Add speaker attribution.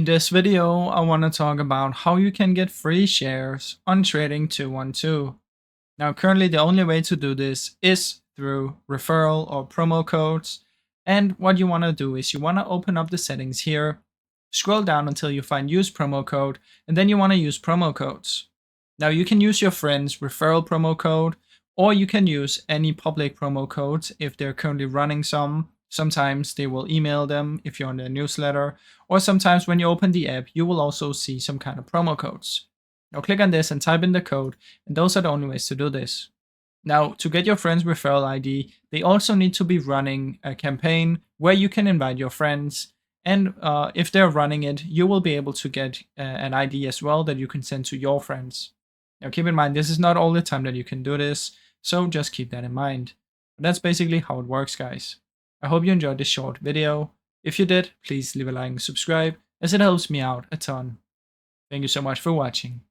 Speaker 1: In this video, I want to talk about how you can get free shares on Trading 212. Now, currently the only way to do this is through referral or promo codes. And what you want to do is you want to open up the settings here, scroll down until you find use promo code, and then you want to use promo codes. Now, you can use your friend's referral promo code, or you can use any public promo codes if they're currently running some. Sometimes they will email them if you're on their newsletter, or sometimes when you open the app, you will also see some kind of promo codes. Now click on this and type in the code, and those are the only ways to do this. Now, to get your friend's referral ID, they also need to be running a campaign where you can invite your friends, and if they're running it, you will be able to get an ID as well that you can send to your friends. Now keep in mind, this is not all the time that you can do this, so just keep that in mind. But that's basically how it works, guys. I hope you enjoyed this short video. If you did, please leave a like and subscribe, as it helps me out a ton. Thank you so much for watching.